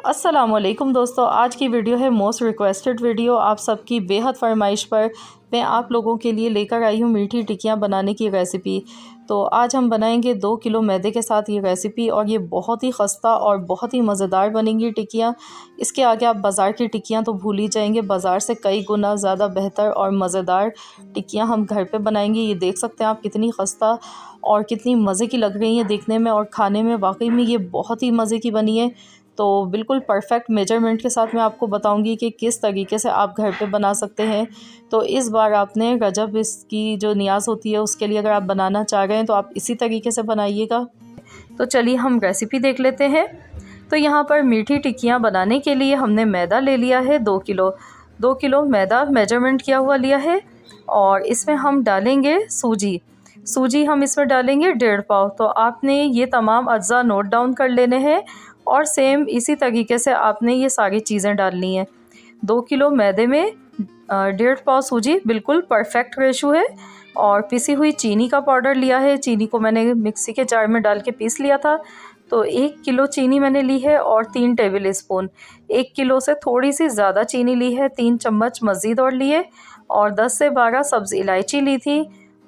अस्सलामुअलैकुम दोस्तों, आज की वीडियो है मोस्ट रिक्वेस्टेड वीडियो। आप सबकी बेहद फरमाइश पर मैं आप लोगों के लिए लेकर आई हूँ मीठी टिक्कियाँ बनाने की रेसिपी। तो आज हम बनाएंगे 2 किलो मैदे के साथ ये रेसिपी, और ये बहुत ही खस्ता और बहुत ही मज़ेदार बनेंगी टिक्कियाँ। इसके आगे आप बाज़ार की टिक्कियाँ तो भूल ही जाएंगे, बाज़ार से कई गुना ज़्यादा बेहतर और मज़ेदार टिक्कियाँ हम घर पे बनाएंगे। ये देख सकते हैं आप कितनी खस्ता और कितनी मज़े की लग रही हैं देखने में, और खाने में वाकई में ये बहुत ही मज़े की बनी है। तो बिल्कुल परफेक्ट मेजरमेंट के साथ मैं आपको बताऊंगी कि किस तरीके से आप घर पे बना सकते हैं। तो इस बार आपने रजब इसकी जो नियाज़ होती है उसके लिए अगर आप बनाना चाह रहे हैं तो आप इसी तरीके से बनाइएगा। तो चलिए हम रेसिपी देख लेते हैं। तो यहाँ पर मीठी टिक्कियाँ बनाने के लिए हमने मैदा ले लिया है 2 किलो। 2 किलो मैदा मेजरमेंट किया हुआ लिया है, और इसमें हम डालेंगे सूजी हम इसमें डालेंगे 1.5 पाव। तो आपने ये तमाम अज्जा नोट डाउन कर लेने हैं, और सेम इसी तरीके से आपने ये सारी चीज़ें डालनी हैं। 2 किलो मैदे में 1.5 पाव सूजी बिल्कुल परफेक्ट रेशो है। और पिसी हुई चीनी का पाउडर लिया है, चीनी को मैंने मिक्सी के जार में डाल के पीस लिया था। तो 1 किलो चीनी मैंने ली है, और 3 टेबल स्पून, 1 किलो से थोड़ी सी ज़्यादा चीनी ली है, 3 चम्मच मज़ीद और लिए, और 10 से 12 सब्ज़ इलायची ली थी,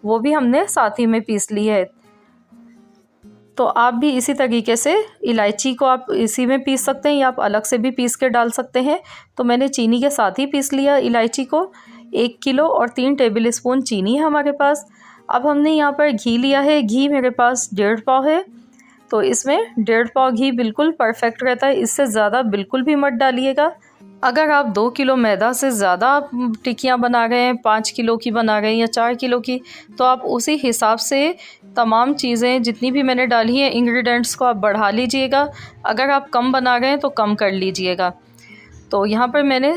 वो भी हमने साथ ही में पीस ली है। तो आप भी इसी तरीके से इलायची को आप इसी में पीस सकते हैं, या आप अलग से भी पीस के डाल सकते हैं। तो मैंने चीनी के साथ ही पीस लिया इलायची को। 1 किलो और 3 टेबल स्पून चीनी है हमारे पास। अब हमने यहाँ पर घी लिया है, घी मेरे पास 1.5 पाव है। तो इसमें 1.5 पाव घी बिल्कुल परफेक्ट रहता है, इससे ज़्यादा बिल्कुल भी मत डालिएगा। अगर आप 2 किलो मैदा से ज़्यादा टिक्कियाँ बना रहे हैं, 5 किलो की बना रहे हैं या 4 किलो की, तो आप उसी हिसाब से तमाम चीज़ें जितनी भी मैंने डाली हैं इंग्रेडिएंट्स को आप बढ़ा लीजिएगा। अगर आप कम बना रहे हैं तो कम कर लीजिएगा। तो यहाँ पर मैंने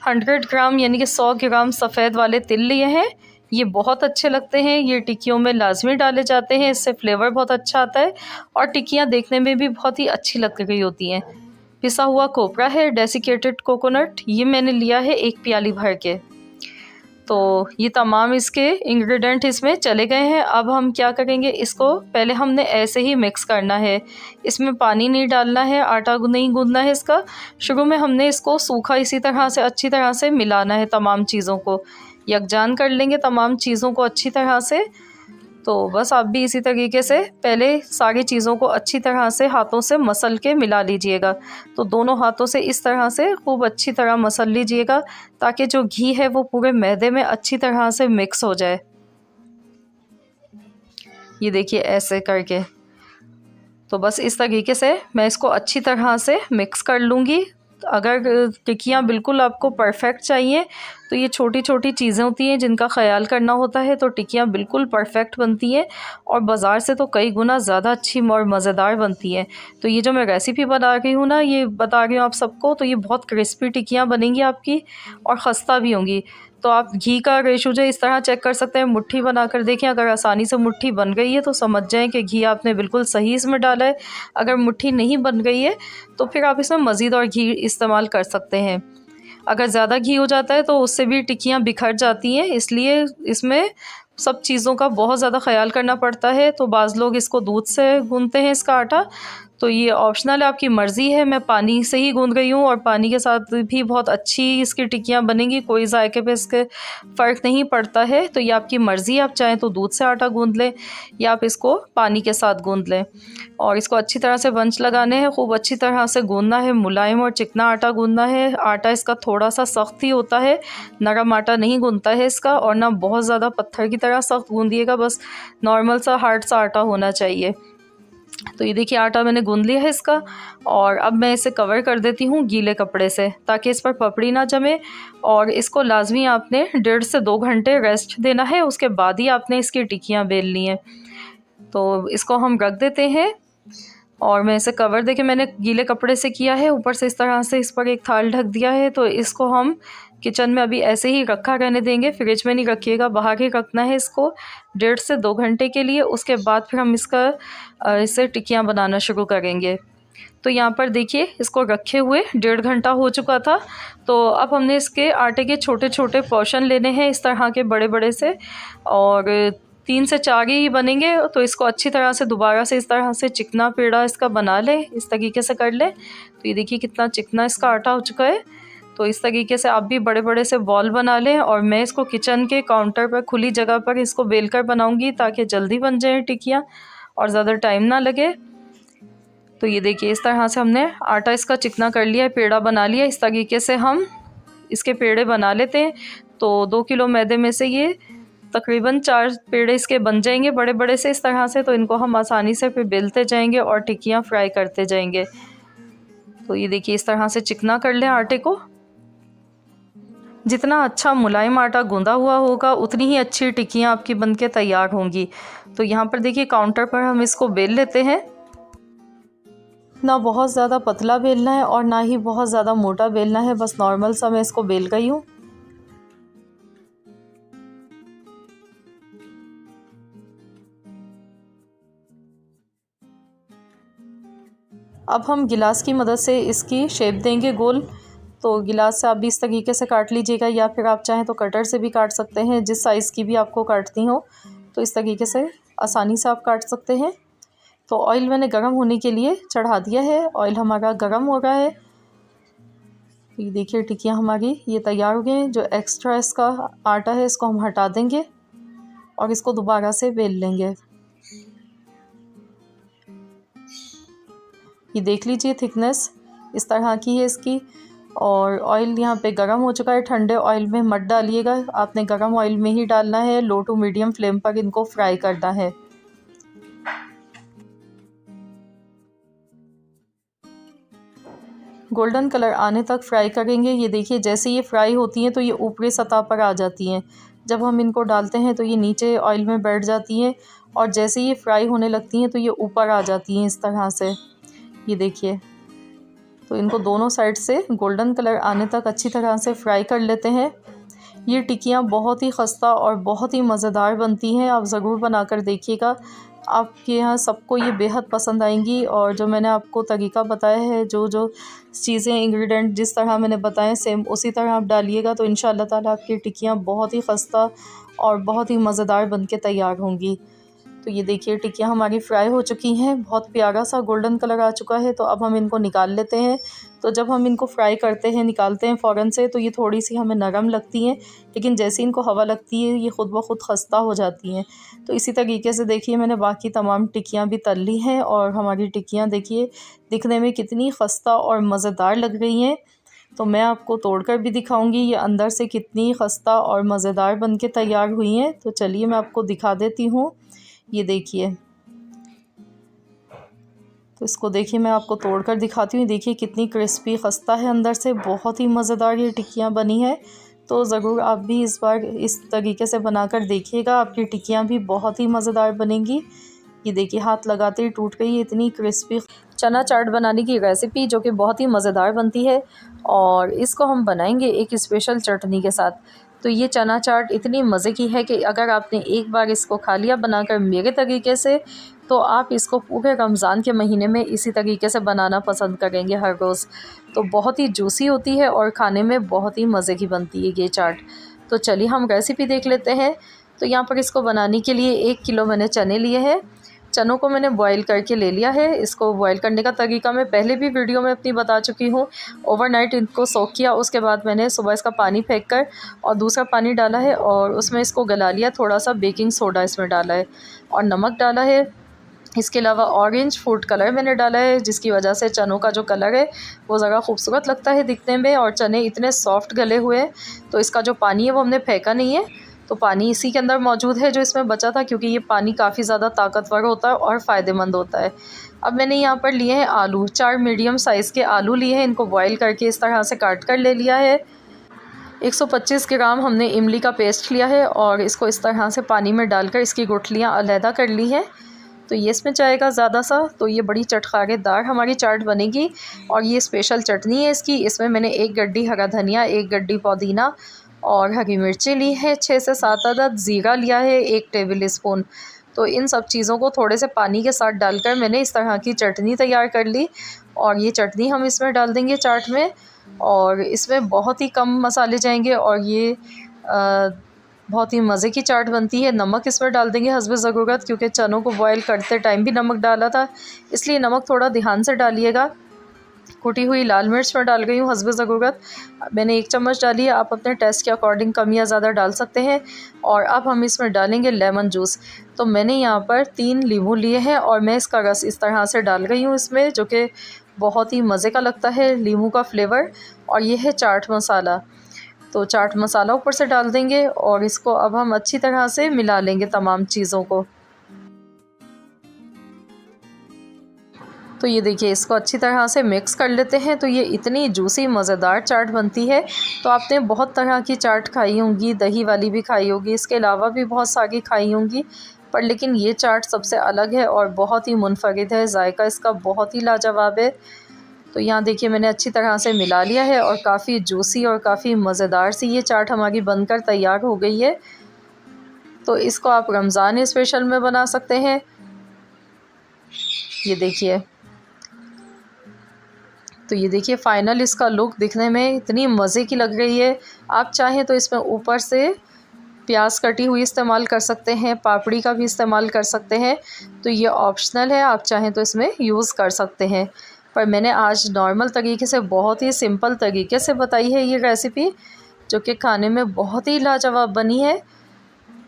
100 ग्राम यानी कि 100 ग्राम सफ़ेद वाले तिल लिए हैं। ये बहुत अच्छे लगते हैं, ये टिक्कियों में लाजमी डाले जाते हैं, इससे फ्लेवर बहुत अच्छा आता है और टिक्कियाँ देखने में भी बहुत ही अच्छी लग रही होती हैं। पिसा हुआ कोपरा है, डेसिकेटेड कोकोनट, ये मैंने लिया है 1 प्याली भर के। तो ये तमाम इसके इंग्रेडिएंट इसमें चले गए हैं। अब हम क्या करेंगे, इसको पहले हमने ऐसे ही मिक्स करना है, इसमें पानी नहीं डालना है, आटा नहीं गूंदना है इसका। शुरू में हमने इसको सूखा इसी तरह से अच्छी तरह से मिलाना है, तमाम चीज़ों को यकजान कर लेंगे, तमाम चीज़ों को अच्छी तरह से। तो बस आप भी इसी तरीके से पहले सारी चीज़ों को अच्छी तरह से हाथों से मसल के मिला लीजिएगा। तो दोनों हाथों से इस तरह से खूब अच्छी तरह मसल लीजिएगा, ताकि जो घी है वो पूरे मैदे में अच्छी तरह से मिक्स हो जाए। ये देखिए ऐसे करके। तो बस इस तरीके से मैं इसको अच्छी तरह से मिक्स कर लूँगी। अगर टिक्कियाँ बिल्कुल आपको परफेक्ट चाहिए तो ये छोटी छोटी चीज़ें होती हैं जिनका ख्याल करना होता है, तो टिक्कियाँ बिल्कुल परफेक्ट बनती हैं और बाज़ार से तो कई गुना ज़्यादा अच्छी और मज़ेदार बनती हैं। तो ये जो मैं रेसिपी बता रही हूँ ना, ये बता रही हूँ आप सबको, तो ये बहुत क्रिस्पी टिक्कियाँ बनेंगी आपकी और ख़स्ता भी होंगी। तो आप घी का रेशो जो इस तरह चेक कर सकते हैं, मुट्ठी बनाकर देखें। अगर आसानी से मुट्ठी बन गई है तो समझ जाएं कि घी आपने बिल्कुल सही इसमें डाला है। अगर मुट्ठी नहीं बन गई है तो फिर आप इसमें मज़ीद और घी इस्तेमाल कर सकते हैं। अगर ज़्यादा घी हो जाता है तो उससे भी टिक्कियाँ बिखर जाती हैं, इसलिए इसमें सब चीज़ों का बहुत ज़्यादा ख्याल करना पड़ता है। तो बाज़ लोग इसको दूध से गूंथते हैं इसका आटा, तो ये ऑप्शनल है, आपकी मर्ज़ी है। मैं पानी से ही गूंद रही हूँ, और पानी के साथ भी बहुत अच्छी इसकी टिक्कियाँ बनेंगी, कोई जायके पे इसके फ़र्क नहीं पड़ता है। तो ये आपकी मर्ज़ी है, आप चाहें तो दूध से आटा गूंद लें या आप इसको पानी के साथ गूंद लें। और इसको अच्छी तरह से बंच लगाने हैं, खूब अच्छी तरह से गूंदना है, मुलायम और चिकना आटा गूंदना है। आटा इसका थोड़ा सा सख्त ही होता है, नरम आटा नहीं गूंदता है इसका, और ना बहुत ज़्यादा पत्थर की तरह सख्त गूंदिएगा, बस नॉर्मल सा हार्ड सा आटा होना चाहिए। तो ये देखिए आटा मैंने गूंद लिया है इसका, और अब मैं इसे कवर कर देती हूँ गीले कपड़े से, ताकि इस पर पपड़ी ना जमे। और इसको लाजमी आपने 1.5 से 2 घंटे रेस्ट देना है, उसके बाद ही आपने इसकी टिक्कियाँ बेलनी है। तो इसको हम रख देते हैं, और मैं इसे कवर देके मैंने गीले कपड़े से किया है, ऊपर से इस तरह से इस पर एक थाल ढक दिया है। तो इसको हम किचन में अभी ऐसे ही रखा रहने देंगे, फ्रिज में नहीं रखिएगा, बाहर ही रखना है इसको 1.5 से 2 घंटे के लिए। उसके बाद फिर हम इससे टिक्कियाँ बनाना शुरू करेंगे। तो यहाँ पर देखिए इसको रखे हुए 1.5 घंटा हो चुका था। तो अब हमने इसके आटे के छोटे छोटे पोर्शन लेने हैं, इस तरह के बड़े बड़े से, और 3 से 4 ही बनेंगे। तो इसको अच्छी तरह से दोबारा से इस तरह से चिकना पेड़ा इसका बना ले, इस तरीके से कर ले। तो ये देखिए कितना चिकना इसका आटा हो चुका है। तो इस तरीके से आप भी बड़े बड़े से बॉल बना लें। और मैं इसको किचन के काउंटर पर खुली जगह पर इसको बेलकर बनाऊंगी ताकि जल्दी बन जाए टिकियाँ और ज़्यादा टाइम ना लगे। तो ये देखिए इस तरह से हमने आटा इसका चिकना कर लिया है, पेड़ा बना लिया। इस तरीके से हम इसके पेड़े बना लेते हैं। तो 2 किलो मैदे में से ये तकरीबन 4 पेड़े इसके बन जाएंगे बड़े बड़े से इस तरह से। तो इनको हम आसानी से फिर बेलते जाएंगे और टिक्कियाँ फ्राई करते जाएंगे। तो ये देखिए इस तरह से चिकना कर लें आटे को। जितना अच्छा मुलायम आटा गूंदा हुआ होगा उतनी ही अच्छी टिक्कियाँ आपकी बनके तैयार होंगी। तो यहाँ पर देखिए काउंटर पर हम इसको बेल लेते हैं। ना बहुत ज़्यादा पतला बेलना है और ना ही बहुत ज़्यादा मोटा बेलना है, बस नॉर्मल सा मैं इसको बेल गई हूँ। अब हम गिलास की मदद से इसकी शेप देंगे गोल। तो गिलास से आप भी इस तरीके से काट लीजिएगा, या फिर आप चाहें तो कटर से भी काट सकते हैं, जिस साइज़ की भी आपको काटती हो। तो इस तरीके से आसानी से आप काट सकते हैं। तो ऑयल मैंने गरम होने के लिए चढ़ा दिया है, ऑयल हमारा गरम हो रहा है। ये देखिए टिक्कियाँ हमारी ये तैयार हो गई हैं। जो एक्स्ट्रा इसका आटा है इसको हम हटा देंगे और इसको दोबारा से बेल लेंगे। ये देख लीजिए थिकनेस इस तरह की है इसकी। और ऑयल यहाँ पे गरम हो चुका है। ठंडे ऑयल में मत डालिएगा, आपने गरम ऑयल में ही डालना है। लो टू मीडियम फ्लेम पर इनको फ्राई करना है। गोल्डन कलर आने तक फ्राई करेंगे। ये देखिए जैसे ये फ्राई होती हैं तो ये ऊपरी सतह पर आ जाती हैं। जब हम इनको डालते हैं तो ये नीचे ऑयल में बैठ जाती हैं, और जैसे ये फ्राई होने लगती हैं तो ये ऊपर आ जाती हैं इस तरह से। ये देखिए, तो इनको दोनों साइड से गोल्डन कलर आने तक अच्छी तरह से फ्राई कर लेते हैं। ये टिक्कियाँ बहुत ही खस्ता और बहुत ही मज़ेदार बनती हैं। आप ज़रूर बनाकर देखिएगा, आपके यहाँ सबको ये बेहद पसंद आएंगी। और जो मैंने आपको तरीका बताया है, जो जो चीज़ें इंग्रेडिएंट जिस तरह मैंने बताए सेम उसी तरह आप डालिएगा, तो इंशाअल्लाह ताला आपकी टिक्कियाँ बहुत ही खस्ता और बहुत ही मज़ेदार बनके तैयार होंगी। तो ये देखिए टिक्कियाँ हमारी फ्राई हो चुकी हैं, बहुत प्यारा सा गोल्डन कलर आ चुका है। तो अब हम इनको निकाल लेते हैं। तो जब हम इनको फ्राई करते हैं, निकालते हैं फ़ौरन से, तो ये थोड़ी सी हमें नरम लगती हैं, लेकिन जैसे इनको हवा लगती है ये ख़ुद ब खुद खस्ता हो जाती हैं। तो इसी तरीके से देखिए मैंने बाकी तमाम टिक्कियाँ भी तल ली हैं, और हमारी टिक्कियाँ देखिए दिखने में कितनी खस्ता और मज़ेदार लग रही हैं। तो मैं आपको तोड़कर भी दिखाऊंगी ये अंदर से कितनी खस्ता और मज़ेदार बनके तैयार हुई हैं। तो चलिए मैं आपको दिखा देती हूँ। ये देखिए, तो इसको देखिए मैं आपको तोड़कर दिखाती हूँ। देखिए कितनी क्रिस्पी खस्ता है अंदर से, बहुत ही मज़ेदार ये टिक्कियाँ बनी है। तो ज़रूर आप भी इस बार इस तरीके से बनाकर देखिएगा, आपकी टिक्कियाँ भी बहुत ही मज़ेदार बनेंगी। ये देखिए हाथ लगाते ही टूट गई, इतनी क्रिस्पी चना चाट बनाने की रेसिपी जो कि बहुत ही मज़ेदार बनती है। और इसको हम बनाएंगे एक स्पेशल चटनी के साथ। तो ये चना चाट इतनी मज़े की है कि अगर आपने एक बार इसको खा लिया बनाकर मेरे तरीके से, तो आप इसको पूरे रमज़ान के महीने में इसी तरीके से बनाना पसंद करेंगे हर रोज़। तो बहुत ही जूसी होती है और खाने में बहुत ही मज़े की बनती है ये चाट। तो चलिए हम रेसिपी देख लेते हैं। तो यहाँ पर इसको बनाने के लिए 1 किलो मैंने चने लिए हैं। चनों को मैंने बॉईल करके ले लिया है। इसको बॉईल करने का तरीका मैं पहले भी वीडियो में अपनी बता चुकी हूँ। ओवरनाइट इनको सोक किया, उसके बाद मैंने सुबह इसका पानी फेंक कर और दूसरा पानी डाला है और उसमें इसको गला लिया। थोड़ा सा बेकिंग सोडा इसमें डाला है और नमक डाला है। इसके अलावा ऑरेंज फूड कलर मैंने डाला है, जिसकी वजह से चनों का जो कलर है वो ज़रा खूबसूरत लगता है दिखने में। और चने इतने सॉफ्ट गले हुए हैं, तो इसका जो पानी है वो हमने फेंका नहीं है। तो पानी इसी के अंदर मौजूद है जो इसमें बचा था, क्योंकि ये पानी काफ़ी ज़्यादा ताकतवर होता है और फ़ायदेमंद होता है। अब मैंने यहाँ पर लिए हैं आलू, 4 मीडियम साइज़ के आलू लिए हैं। इनको बॉईल करके इस तरह से काट कर ले लिया है। 125 ग्राम हमने इमली का पेस्ट लिया है और इसको इस तरह से पानी में डालकर इसकी गुठलियाँ अलहदा कर ली हैं। तो ये इसमें जाएगा ज़्यादा सा, तो ये बड़ी चटखारेदार हमारी चाट बनेगी। और ये स्पेशल चटनी है इसकी। इसमें मैंने 1 गड्डी हरा धनिया, 1 गड्डी पुदीना और हरी मिर्ची ली है, 6 से 7 अदद ज़ीरा लिया है, 1 टेबल स्पून। तो इन सब चीज़ों को थोड़े से पानी के साथ डालकर मैंने इस तरह की चटनी तैयार कर ली। और ये चटनी हम इसमें डाल देंगे चाट में। और इसमें बहुत ही कम मसाले जाएंगे और ये बहुत ही मज़े की चाट बनती है। नमक इसमें डाल देंगे हस्ब ज़रूरत, क्योंकि चनों को बॉयल करते टाइम भी नमक डाला था, इसलिए नमक थोड़ा ध्यान से डालिएगा। कुटी हुई लाल मिर्च मैं डाल गई हूँ हस्ब ज़रूरत, मैंने 1 चम्मच डाली है। आप अपने टेस्ट के अकॉर्डिंग कम या ज़्यादा डाल सकते हैं। और अब हम इसमें डालेंगे लेमन जूस। तो मैंने यहाँ पर 3 नींबू लिए हैं और मैं इसका रस इस तरह से डाल गई हूँ इसमें, जो कि बहुत ही मज़े का लगता है नींबू का फ्लेवर। और ये है चाट मसाला, तो चाट मसाला ऊपर से डाल देंगे और इसको अब हम अच्छी तरह से मिला लेंगे तमाम चीज़ों को। तो ये देखिए, इसको अच्छी तरह से मिक्स कर लेते हैं। तो ये इतनी जूसी मज़ेदार चाट बनती है। तो आपने बहुत तरह की चाट खाई होंगी, दही वाली भी खाई होगी, इसके अलावा भी बहुत सारी खाई होंगी, पर लेकिन ये चाट सबसे अलग है और बहुत ही मुनफरिद है। जायका इसका बहुत ही लाजवाब है। तो यहाँ देखिए, मैंने अच्छी तरह से मिला लिया है और काफ़ी जूसी और काफ़ी मज़ेदार सी ये चाट हमारी बनकर तैयार हो गई है। तो इसको आप रमज़ान स्पेशल में बना सकते हैं। ये देखिए, तो ये देखिए फ़ाइनल इसका लुक दिखने में इतनी मज़े की लग रही है। आप चाहें तो इसमें ऊपर से प्याज कटी हुई इस्तेमाल कर सकते हैं, पापड़ी का भी इस्तेमाल कर सकते हैं। तो ये ऑप्शनल है, आप चाहें तो इसमें यूज़ कर सकते हैं। पर मैंने आज नॉर्मल तरीके से, बहुत ही सिंपल तरीके से बताई है ये रेसिपी, जो कि खाने में बहुत ही लाजवाब बनी है।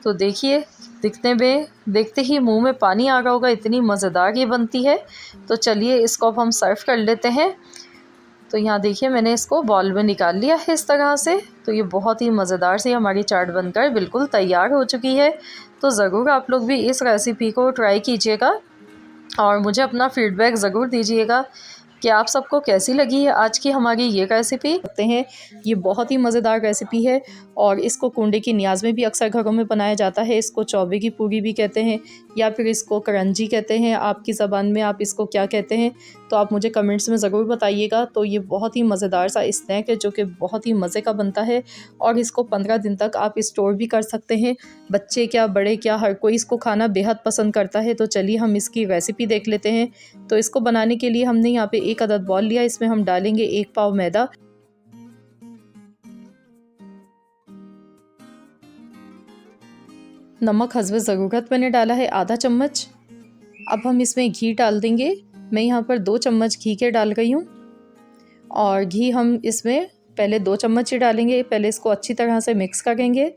तो देखिए, दिखने में, देखते ही मुंह में पानी आ रहा होगा, इतनी मज़ेदार ये बनती है। तो चलिए इसको अब हम सर्व कर लेते हैं। तो यहाँ देखिए, मैंने इसको बाउल में निकाल लिया है इस तरह से। तो ये बहुत ही मज़ेदार सी हमारी चाट बनकर बिल्कुल तैयार हो चुकी है। तो ज़रूर आप लोग भी इस रेसिपी को ट्राई कीजिएगा और मुझे अपना फ़ीडबैक ज़रूर दीजिएगा कि आप सबको कैसी लगी है आज की हमारी ये रेसिपी। कहते हैं ये बहुत ही मज़ेदार रेसिपी है और इसको कुंडे की नियाज़ में भी अक्सर घरों में बनाया जाता है। इसको चौबे की पूरी भी कहते हैं या फिर इसको करंजी कहते हैं। आपकी ज़बान में आप इसको क्या कहते हैं, तो आप मुझे कमेंट्स में ज़रूर बताइएगा। तो ये बहुत ही मज़ेदार सा स्नैक है जो कि बहुत ही मज़े का बनता है और इसको 15 दिन तक आप स्टोर भी कर सकते हैं। बच्चे क्या, बड़े क्या, हर कोई इसको खाना बेहद पसंद करता है। तो चलिए हम इसकी रेसिपी देख लेते हैं। तो इसको बनाने के लिए हमने यहाँ पे 1 अदद बॉल लिया, इसमें हम डालेंगे 1 पाव मैदा, नमक हस्ब ज़रूरत मैंने डाला है आधा चम्मच। अब हम इसमें घी डाल देंगे, मैं यहाँ पर 2 चम्मच घी के डाल गई हूँ और घी हम इसमें पहले 2 चम्मच ही डालेंगे। पहले इसको अच्छी तरह से मिक्स करेंगे,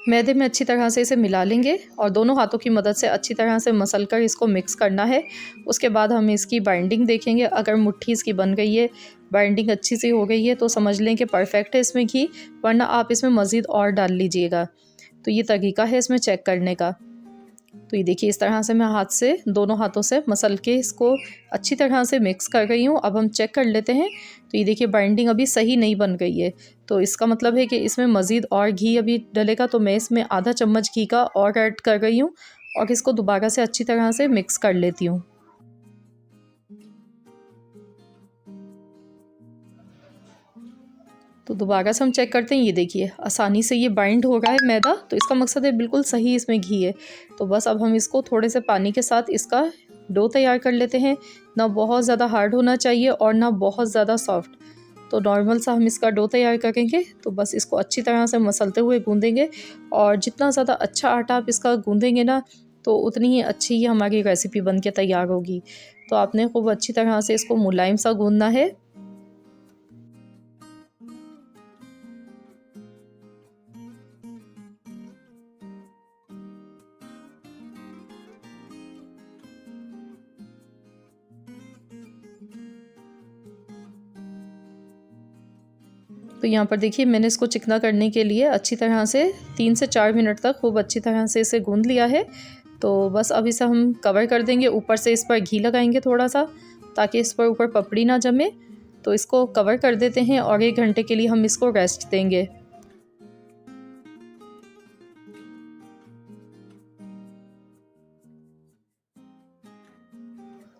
मैदे में अच्छी तरह से इसे मिला लेंगे और दोनों हाथों की मदद से अच्छी तरह से मसल कर इसको मिक्स करना है। उसके बाद हम इसकी बाइंडिंग देखेंगे। अगर मुट्ठी इसकी बन गई है, बाइंडिंग अच्छी सी हो गई है, तो समझ लें कि परफेक्ट है इसमें घी, वरना आप इसमें मज़ीद और डाल लीजिएगा। तो ये तरीका है इसमें चेक करने का। तो ये देखिए, इस तरह से मैं हाथ से, दोनों हाथों से मसल के इसको अच्छी तरह से मिक्स कर रही हूँ। अब हम चेक कर लेते हैं। तो ये देखिए, बाइंडिंग अभी सही नहीं बन गई है, तो इसका मतलब है कि इसमें मज़ीद और घी अभी डलेगा। तो मैं इसमें आधा चम्मच घी का और ऐड कर रही हूँ और इसको दोबारा से अच्छी तरह से मिक्स कर लेती हूँ। तो दोबारा से हम चेक करते हैं। ये देखिए, आसानी से ये बाइंड हो रहा है मैदा, तो इसका मकसद है बिल्कुल सही इसमें घी है। तो बस अब हम इसको थोड़े से पानी के साथ इसका डो तैयार कर लेते हैं। ना बहुत ज़्यादा हार्ड होना चाहिए और ना बहुत ज़्यादा सॉफ्ट। तो नॉर्मल सा हम इसका डो तैयार करेंगे। तो बस इसको अच्छी तरह से मसलते हुए गूँधेंगे और जितना ज़्यादा अच्छा आटा आप इसका गूँधेंगे ना, तो उतनी ही अच्छी ये हमारी रेसिपी बन के तैयार होगी। तो आपने खूब अच्छी तरह से इसको मुलायम सा गूँधना है। तो यहाँ पर देखिए, मैंने इसको चिकना करने के लिए अच्छी तरह से 3 से 4 मिनट तक खूब अच्छी तरह से इसे गूंद लिया है। तो बस अब इसे हम कवर कर देंगे, ऊपर से इस पर घी लगाएंगे थोड़ा सा, ताकि इस पर ऊपर पपड़ी ना जमे। तो इसको कवर कर देते हैं और 1 घंटे के लिए हम इसको रेस्ट देंगे।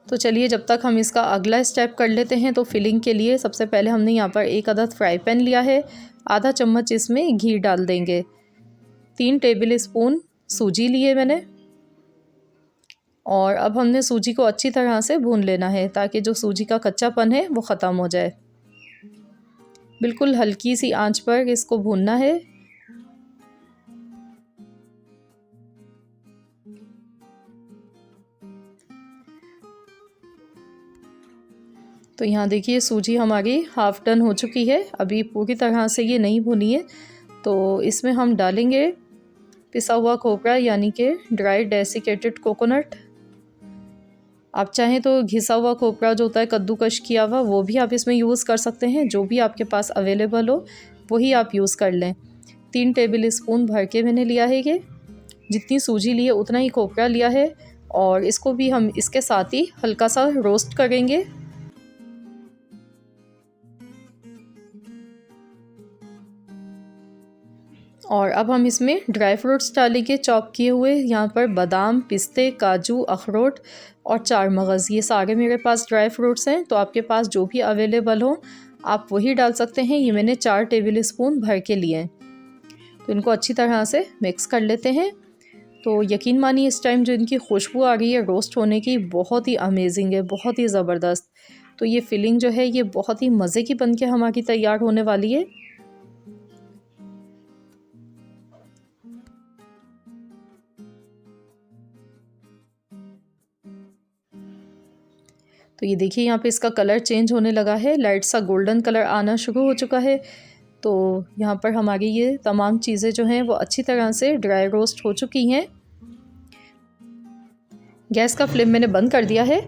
तो चलिए, जब तक हम इसका अगला स्टेप कर लेते हैं। तो फिलिंग के लिए सबसे पहले हमने यहाँ पर 1 अदद फ्राई पैन लिया है, आधा चम्मच इसमें घी डाल देंगे, 3 टेबल स्पून सूजी लिए मैंने, और अब हमने सूजी को अच्छी तरह से भून लेना है ताकि जो सूजी का कच्चापन है वो ख़त्म हो जाए। बिल्कुल हल्की सी आंच पर इसको भूनना है। तो यहाँ देखिए सूजी हमारी हाफ़ डन हो चुकी है। अभी पूरी तरह से ये नहीं भुनी है, तो इसमें हम डालेंगे पिसा हुआ खोपरा यानी कि ड्राई डेसिकेटेड कोकोनट। आप चाहें तो घिसा हुआ खोपरा जो होता है कद्दूकश किया हुआ, वो भी आप इसमें यूज़ कर सकते हैं। जो भी आपके पास अवेलेबल हो वही आप यूज़ कर लें। 3 टेबल स्पून भर के मैंने लिया है ये। जितनी सूजी ली है उतना ही खोपरा लिया है और इसको भी हम इसके साथ ही हल्का सा रोस्ट करेंगे। और अब हम इसमें ड्राई फ्रूट्स डालेंगे चॉप किए हुए। यहाँ पर बादाम, पिस्ते, काजू, अखरोट और 4 मगज़, ये सारे मेरे पास ड्राई फ्रूट्स हैं। तो आपके पास जो भी अवेलेबल हो आप वही डाल सकते हैं। ये मैंने 4 टेबल स्पून भर के लिए हैं। तो इनको अच्छी तरह से मिक्स कर लेते हैं। तो यकीन मानिए इस टाइम जो इनकी खुशबू आ रही है रोस्ट होने की, बहुत ही अमेजिंग है, बहुत ही ज़बरदस्त। तो ये फिलिंग जो है ये बहुत ही मज़े की बन के हमारी तैयार होने वाली है। तो ये देखिए यहाँ पे इसका कलर चेंज होने लगा है, लाइट सा गोल्डन कलर आना शुरू हो चुका है। तो यहाँ पर हमारी ये तमाम चीज़ें जो हैं वो अच्छी तरह से ड्राई रोस्ट हो चुकी हैं। गैस का फ्लेम मैंने बंद कर दिया है।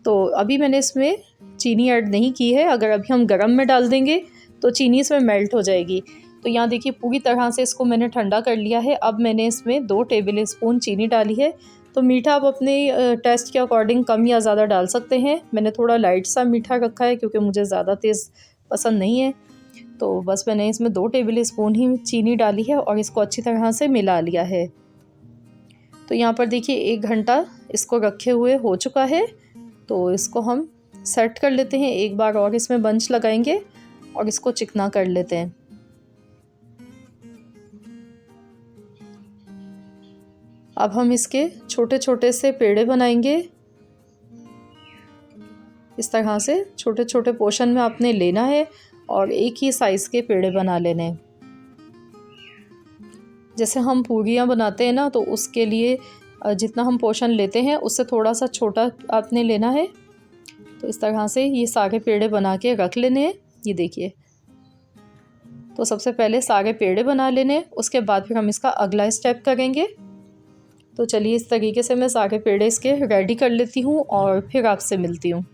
तो अभी मैंने इसमें चीनी ऐड नहीं की है। अगर अभी हम गरम में डाल देंगे तो चीनी इसमें मेल्ट हो जाएगी। तो यहाँ देखिए पूरी तरह से इसको मैंने ठंडा कर लिया है। अब मैंने इसमें 2 टेबल स्पून चीनी डाली है। तो मीठा आप अपने टेस्ट के अकॉर्डिंग कम या ज़्यादा डाल सकते हैं। मैंने थोड़ा लाइट सा मीठा रखा है क्योंकि मुझे ज़्यादा तेज़ पसंद नहीं है। तो बस मैंने इसमें 2 टेबल स्पून ही चीनी डाली है और इसको अच्छी तरह से मिला लिया है। तो यहाँ पर देखिए 1 घंटा इसको रखे हुए हो चुका है। तो इसको हम सेट कर लेते हैं। एक बार और इसमें बंच लगाएंगे और इसको चिकना कर लेते हैं। अब हम इसके छोटे छोटे से पेड़े बनाएंगे। इस तरह से छोटे छोटे पोर्शन में आपने लेना है और एक ही साइज़ के पेड़े बना लेने हैं। जैसे हम पूरियाँ बनाते हैं ना, तो उसके लिए जितना हम पोर्शन लेते हैं उससे थोड़ा सा छोटा आपने लेना है। तो इस तरह से ये सारे पेड़े बना के रख लेने हैं। ये देखिए, तो सबसे पहले सारे पेड़े बना लेने, उसके बाद फिर हम इसका अगला स्टेप करेंगे। तो चलिए इस तरीके से मैं सारे पेड़े इसके रेडी कर लेती हूँ और फिर आपसे मिलती हूँ।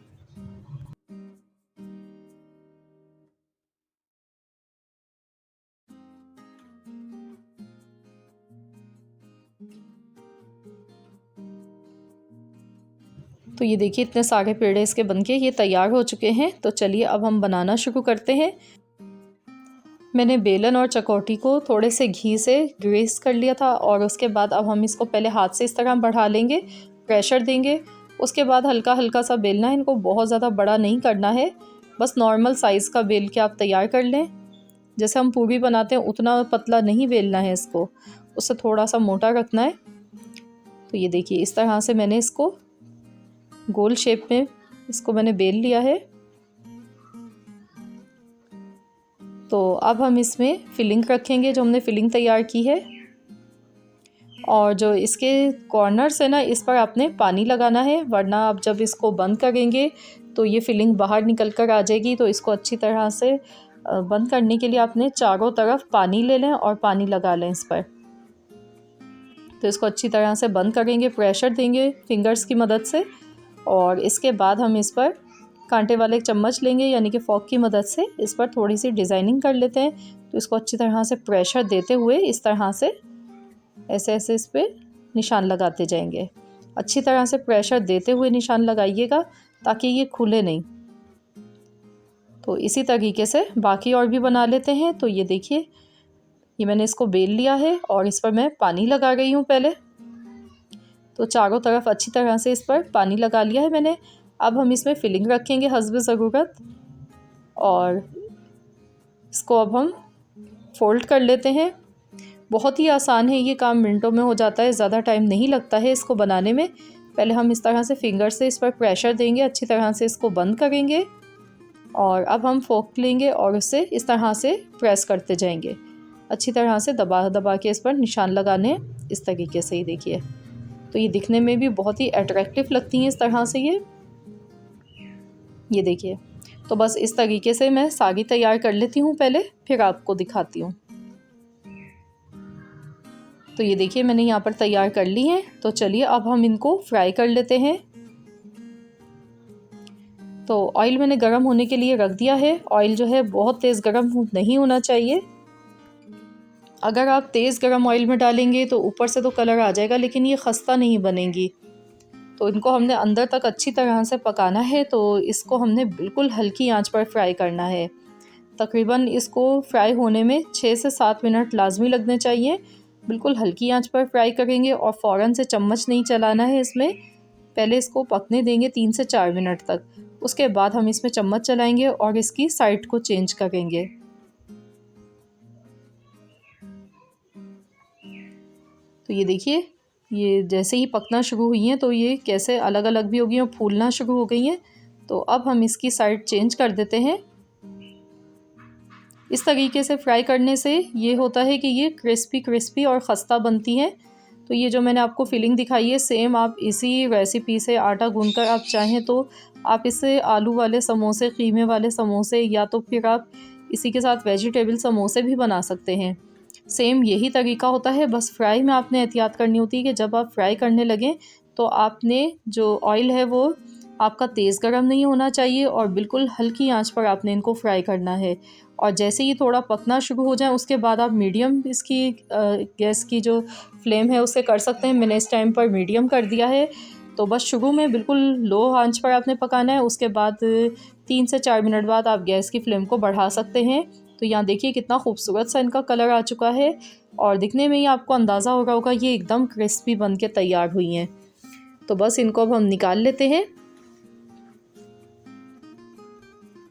तो ये देखिए इतने सारे पेड़े इसके बनके ये तैयार हो चुके हैं। तो चलिए अब हम बनाना शुरू करते हैं। मैंने बेलन और चकौटी को थोड़े से घी से ग्रीस कर लिया था और उसके बाद अब हम इसको पहले हाथ से इस तरह बढ़ा लेंगे, प्रेशर देंगे। उसके बाद हल्का हल्का सा बेलना है। इनको बहुत ज़्यादा बड़ा नहीं करना है, बस नॉर्मल साइज़ का बेल के आप तैयार कर लें। जैसे हम पूरी बनाते हैं उतना पतला नहीं बेलना है इसको, उससे थोड़ा सा मोटा रखना है। तो ये देखिए इस तरह से मैंने इसको गोल शेप में इसको मैंने बेल लिया है। तो अब हम इसमें फिलिंग रखेंगे, जो हमने फिलिंग तैयार की है। और जो इसके कॉर्नर्स है ना, इस पर आपने पानी लगाना है, वरना आप जब इसको बंद करेंगे तो ये फिलिंग बाहर निकल कर आ जाएगी। तो इसको अच्छी तरह से बंद करने के लिए आपने चारों तरफ पानी ले लें और पानी लगा लें इस पर। तो इसको अच्छी तरह से बंद करेंगे, प्रेशर देंगे फिंगर्स की मदद से। और इसके बाद हम इस पर कांटे वाले एक चम्मच लेंगे यानी कि फॉक की मदद से इस पर थोड़ी सी डिज़ाइनिंग कर लेते हैं। तो इसको अच्छी तरह से प्रेशर देते हुए इस तरह से ऐसे ऐसे इस पर निशान लगाते जाएंगे। अच्छी तरह से प्रेशर देते हुए निशान लगाइएगा ताकि ये खुले नहीं। तो इसी तरीके से बाकी और भी बना लेते हैं। तो ये देखिए ये मैंने इसको बेल लिया है और इस पर मैं पानी लगा रही हूँ पहले। तो चारों तरफ अच्छी तरह से इस पर पानी लगा लिया है मैंने। अब हम इसमें फिलिंग रखेंगे हस्ब ज़रूरत और इसको अब हम फोल्ड कर लेते हैं। बहुत ही आसान है ये काम, मिनटों में हो जाता है, ज़्यादा टाइम नहीं लगता है इसको बनाने में। पहले हम इस तरह से फिंगर से इस पर प्रेशर देंगे, अच्छी तरह से इसको बंद करेंगे और अब हम फोक लेंगे और उससे इस तरह से प्रेस करते जाएंगे। अच्छी तरह से दबा दबा के इस पर निशान लगाने, इस तरीके से ही देखिए। तो ये दिखने में भी बहुत ही अट्रैक्टिव लगती हैं इस तरह से ये देखिए। तो बस इस तरीके से मैं सारी तैयार कर लेती हूँ पहले, फिर आपको दिखाती हूँ। तो ये देखिए मैंने यहाँ पर तैयार कर ली हैं। तो चलिए अब हम इनको फ्राई कर लेते हैं। तो ऑयल मैंने गरम होने के लिए रख दिया है। ऑयल जो है बहुत तेज़ गरम नहीं होना चाहिए। अगर आप तेज़ गरम ऑयल में डालेंगे तो ऊपर से तो कलर आ जाएगा, लेकिन ये खस्ता नहीं बनेगी। तो इनको हमने अंदर तक अच्छी तरह से पकाना है। तो इसको हमने बिल्कुल हल्की आंच पर फ्राई करना है। तकरीबन इसको फ्राई होने में 6 से 7 मिनट लाजमी लगने चाहिए। बिल्कुल हल्की आंच पर फ्राई करेंगे और फ़ौरन से चम्मच नहीं चलाना है इसमें। पहले इसको पकने देंगे 3 से 4 मिनट तक। उसके बाद हम इसमें चम्मच चलाएंगे और इसकी साइड को चेंज करेंगे। तो ये देखिए, ये जैसे ही पकना शुरू हुई हैं तो ये कैसे अलग अलग भी हो गई और फूलना शुरू हो गई हैं। तो अब हम इसकी साइड चेंज कर देते हैं। इस तरीके से फ्राई करने से ये होता है कि ये क्रिस्पी क्रिस्पी और खस्ता बनती हैं। तो ये जो मैंने आपको फिलिंग दिखाई है, सेम आप इसी रेसिपी से आटा गूंथकर आप चाहें तो आप इससे आलू वाले समोसे, कीमे वाले समोसे, या तो फिर आप इसी के साथ वेजिटेबल समोसे भी बना सकते हैं। सेम यही तरीका होता है, बस फ्राई में आपने एहतियात करनी होती है कि जब आप फ्राई करने लगें तो आपने जो ऑयल है वो आपका तेज़ गरम नहीं होना चाहिए और बिल्कुल हल्की आंच पर आपने इनको फ्राई करना है। और जैसे ही थोड़ा पकना शुरू हो जाए उसके बाद आप मीडियम इसकी गैस की जो फ्लेम है उससे कर सकते हैं। मैंने इस टाइम पर मीडियम कर दिया है। तो बस शुरू में बिल्कुल लो आंच पर आपने पकाना है। उसके बाद 3 से 4 मिनट बाद आप गैस की फ्लेम को बढ़ा सकते हैं। तो यहाँ देखिए कितना खूबसूरत सा इनका कलर आ चुका है और दिखने में ही आपको अंदाज़ा हो रहा होगा ये एकदम क्रिस्पी बन के तैयार हुई हैं। तो बस इनको अब हम निकाल लेते हैं।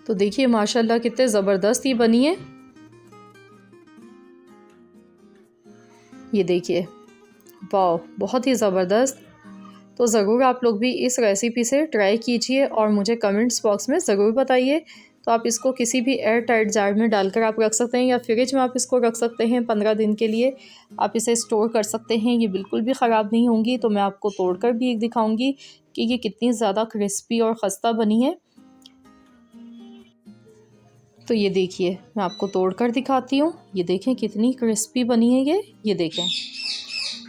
तो देखिए माशाल्लाह कितने ज़बरदस्त ये बनी है। ये देखिए, वाह, बहुत ही ज़बरदस्त। तो ज़रूर आप लोग भी इस रेसिपी से ट्राई कीजिए और मुझे कमेंट्स बॉक्स में ज़रूर बताइए। तो आप इसको किसी भी एयर टाइट जार में डालकर आप रख सकते हैं या फ्रिज में आप इसको रख सकते हैं। 15 दिन के लिए आप इसे स्टोर कर सकते हैं। ये बिल्कुल भी ख़राब नहीं होंगी। तो मैं आपको तोड़कर भी एक दिखाऊंगी कि ये कितनी ज़्यादा क्रिस्पी और खस्ता बनी है। तो ये देखिए मैं आपको तोड़कर दिखाती हूँ। ये देखें कितनी क्रिस्पी बनी है ये देखें,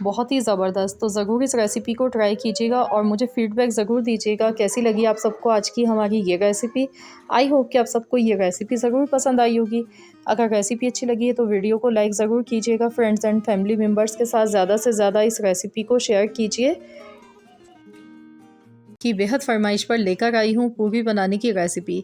बहुत ही ज़बरदस्त। तो ज़रूर इस रेसिपी को ट्राई कीजिएगा और मुझे फ़ीडबैक ज़रूर दीजिएगा कैसी लगी आप सबको आज की हमारी ये रेसिपी। आई होप कि आप सबको ये रेसिपी ज़रूर पसंद आई होगी। अगर रेसिपी अच्छी लगी है तो वीडियो को लाइक ज़रूर कीजिएगा। फ्रेंड्स एंड फैमिली मेम्बर्स के साथ ज़्यादा से ज़्यादा इस रेसिपी को शेयर कीजिए। की बेहद फरमाइश पर लेकर आई हूँ पूरी बनाने की रेसिपी।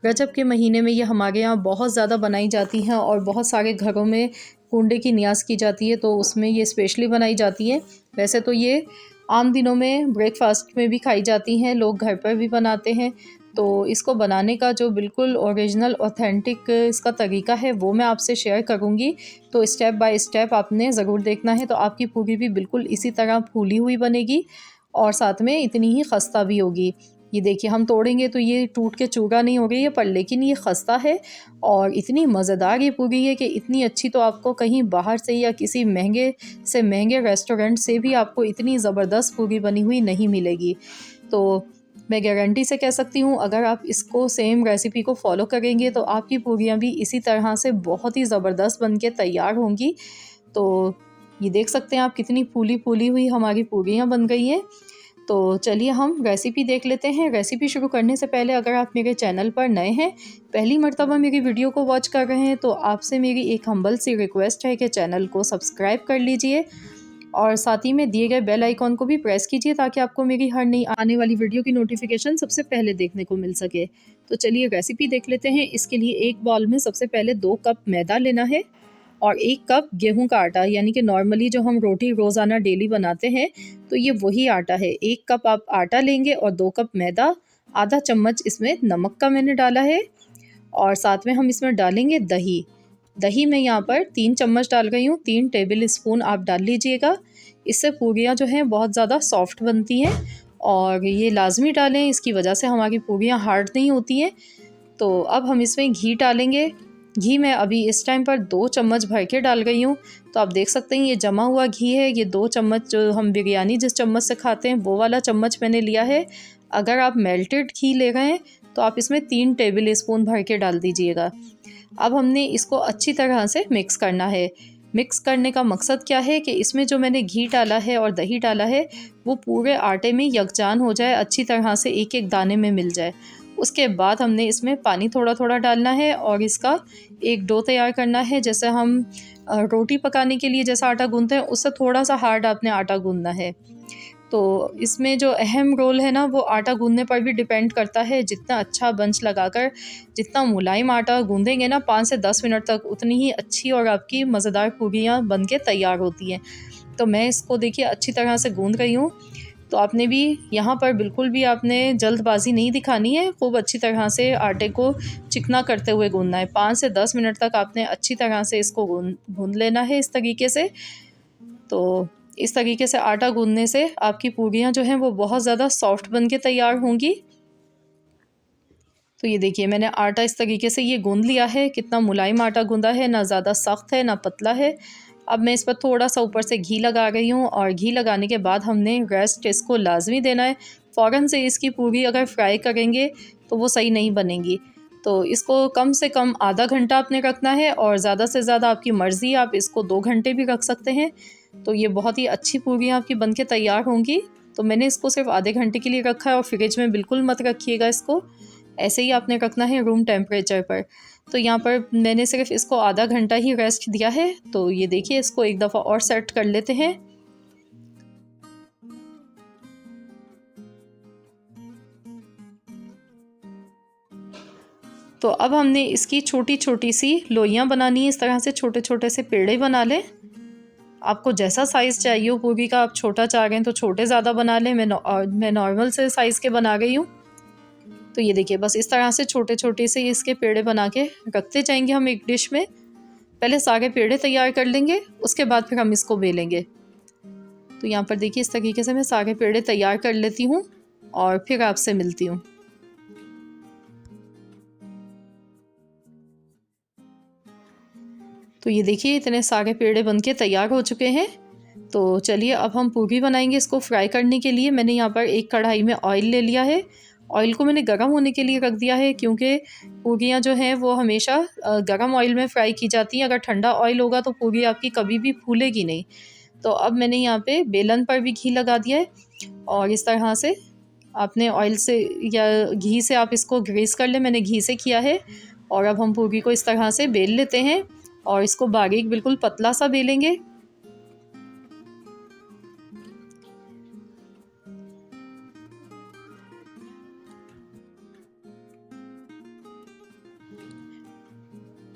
रजब के महीने में ये हमारे यहाँ बहुत ज़्यादा बनाई जाती हैं और बहुत सारे घरों में कुंडे की नियाज़ की जाती है, तो उसमें ये स्पेशली बनाई जाती है। वैसे तो ये आम दिनों में ब्रेकफास्ट में भी खाई जाती हैं, लोग घर पर भी बनाते हैं। तो इसको बनाने का जो बिल्कुल ओरिजिनल ऑथेंटिक इसका तरीका है वो मैं आपसे शेयर करूँगी। तो स्टेप बाय स्टेप आपने ज़रूर देखना है। तो आपकी पूरी भी बिल्कुल इसी तरह फूली हुई बनेगी और साथ में इतनी ही खस्ता भी होगी। ये देखिए हम तोड़ेंगे तो ये टूट के चूरा नहीं हो रही है, पर लेकिन ये खस्ता है और इतनी मज़ेदार ये पूरी है कि इतनी अच्छी तो आपको कहीं बाहर से या किसी महंगे से महंगे रेस्टोरेंट से भी आपको इतनी ज़बरदस्त पूरी बनी हुई नहीं मिलेगी। तो मैं गारंटी से कह सकती हूँ अगर आप इसको सेम रेसिपी को फॉलो करेंगे तो आपकी पूरियाँ भी इसी तरह से बहुत ही ज़बरदस्त बन के तैयार होंगी। तो ये देख सकते हैं आप कितनी फूली फूली हुई हमारी पूरियाँ बन गई हैं। तो चलिए हम रेसिपी देख लेते हैं। रेसिपी शुरू करने से पहले अगर आप मेरे चैनल पर नए हैं, पहली मर्तबा मेरी वीडियो को वॉच कर रहे हैं, तो आपसे मेरी एक हम्बल सी रिक्वेस्ट है कि चैनल को सब्सक्राइब कर लीजिए और साथ ही में दिए गए बेल आइकॉन को भी प्रेस कीजिए ताकि आपको मेरी हर नई आने वाली वीडियो की नोटिफिकेशन सबसे पहले देखने को मिल सके। तो चलिए रेसिपी देख लेते हैं। इसके लिए एक बाउल में सबसे पहले 2 कप मैदा लेना है और 1 कप गेहूं का आटा, यानी कि नॉर्मली जो हम रोटी रोज़ाना डेली बनाते हैं तो ये वही आटा है। 1 कप आप आटा लेंगे और 2 कप मैदा, आधा चम्मच इसमें नमक का मैंने डाला है और साथ में हम इसमें डालेंगे दही। दही मैं यहाँ पर 3 चम्मच डाल रही हूँ, 3 टेबल स्पून आप डाल लीजिएगा। इससे पूरियाँ जो हैं बहुत ज़्यादा सॉफ्ट बनती हैं और ये लाजमी डालें, इसकी वजह से हमारी पूरियाँ हार्ड नहीं होती हैं। तो अब हम इसमें घी डालेंगे। घी मैं अभी इस टाइम पर 2 चम्मच भर के डाल गई हूँ। तो आप देख सकते हैं ये जमा हुआ घी है। ये 2 चम्मच जो हम बिरयानी जिस चम्मच से खाते हैं वो वाला चम्मच मैंने लिया है। अगर आप मेल्टेड घी ले रहे हैं तो आप इसमें 3 टेबल स्पून भर के डाल दीजिएगा। अब हमने इसको अच्छी तरह से मिक्स करना है। मिक्स करने का मकसद क्या है कि इसमें जो मैंने घी डाला है और दही डाला है वो पूरे आटे में यकजान हो जाए, अच्छी तरह से एक एक दाने में मिल जाए। उसके बाद हमने इसमें पानी थोड़ा थोड़ा डालना है और इसका एक डो तैयार करना है। जैसे हम रोटी पकाने के लिए जैसा आटा गूंथते हैं उससे थोड़ा सा हार्ड आपने आटा गूंथना है। तो इसमें जो अहम रोल है ना वो आटा गूंदने पर भी डिपेंड करता है। जितना अच्छा बंच लगाकर जितना मुलायम आटा गूंदेंगे ना 5 से 10 मिनट तक, उतनी ही अच्छी और आपकी मज़ेदार पूरियाँ बन के तैयार होती हैं। तो मैं इसको देखिए अच्छी तरह से गूंद रही हूँ। तो आपने भी यहाँ पर बिल्कुल भी आपने जल्दबाजी नहीं दिखानी है, खूब अच्छी तरह से आटे को चिकना करते हुए गूंदना है। 5 से 10 मिनट तक आपने अच्छी तरह से इसको गूंद लेना है इस तरीके से। तो इस तरीके से आटा गूंदने से आपकी पूरियाँ जो हैं वो बहुत ज़्यादा सॉफ्ट बन के तैयार होंगी। तो ये देखिए मैंने आटा इस तरीके से ये गूंद लिया है। कितना मुलायम आटा गूंदा है, ना ज़्यादा सख्त है ना पतला है। अब मैं इस पर थोड़ा सा ऊपर से घी लगा रही हूँ और घी लगाने के बाद हमने रेस्ट इसको लाजमी देना है। फ़ौरन से इसकी पूरी अगर फ्राई करेंगे तो वो सही नहीं बनेंगी। तो इसको कम से कम आधा घंटा आपने रखना है और ज़्यादा से ज़्यादा आपकी मर्ज़ी, आप इसको 2 घंटे भी रख सकते हैं। तो ये बहुत ही अच्छी पूरियाँ आपकी बन के तैयार होंगी। तो मैंने इसको सिर्फ आधे घंटे के लिए रखा है और फ्रिज में बिल्कुल मत रखिएगा इसको, ऐसे ही आपने रखना है रूम टेम्परेचर पर। तो यहाँ पर मैंने सिर्फ इसको आधा घंटा ही रेस्ट दिया है। तो ये देखिए इसको एक दफ़ा और सेट कर लेते हैं। तो अब हमने इसकी छोटी छोटी सी लोइयाँ बनानी है। इस तरह से छोटे छोटे से पेड़े बना लें। आपको जैसा साइज़ चाहिए हो पूरी का, आप छोटा चाह रहे हैं तो छोटे ज़्यादा बना लें। मैं नॉर्मल से साइज़ के बना गई हूँ। तो ये देखिए बस इस तरह से छोटे छोटे से इसके पेड़े बना के रखते जाएंगे हम एक डिश में। पहले सारे पेड़े तैयार कर लेंगे, उसके बाद फिर हम इसको बेलेंगे। तो यहाँ पर देखिए इस तरीके से मैं सारे पेड़े तैयार कर लेती हूँ और फिर आपसे मिलती हूँ। तो ये देखिए इतने सारे पेड़े बनके तैयार हो चुके हैं। तो चलिए अब हम पूरी बनाएंगे। इसको फ्राई करने के लिए मैंने यहाँ पर एक कढ़ाई में ऑयल ले लिया है। ऑयल को मैंने गरम होने के लिए रख दिया है क्योंकि पूरियाँ जो हैं वो हमेशा गरम ऑयल में फ्राई की जाती हैं। अगर ठंडा ऑयल होगा तो पूरी आपकी कभी भी फूलेगी नहीं। तो अब मैंने यहाँ पे बेलन पर भी घी लगा दिया है और इस तरह से आपने ऑयल से या घी से आप इसको ग्रीस कर लें। मैंने घी से किया है। और अब हम पूरी को इस तरह से बेल लेते हैं और इसको बारीक बिल्कुल पतला सा बेलेंगे।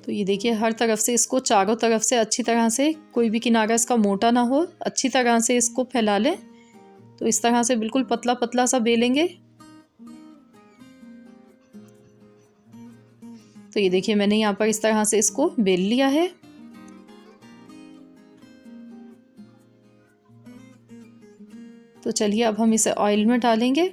तो ये देखिए हर तरफ से इसको चारों तरफ से अच्छी तरह से, कोई भी किनारा इसका मोटा ना हो, अच्छी तरह से इसको फैला लें। तो इस तरह से बिल्कुल पतला पतला सा बेलेंगे। तो ये देखिए मैंने यहाँ पर इस तरह से इसको बेल लिया है। तो चलिए अब हम इसे ऑयल में डालेंगे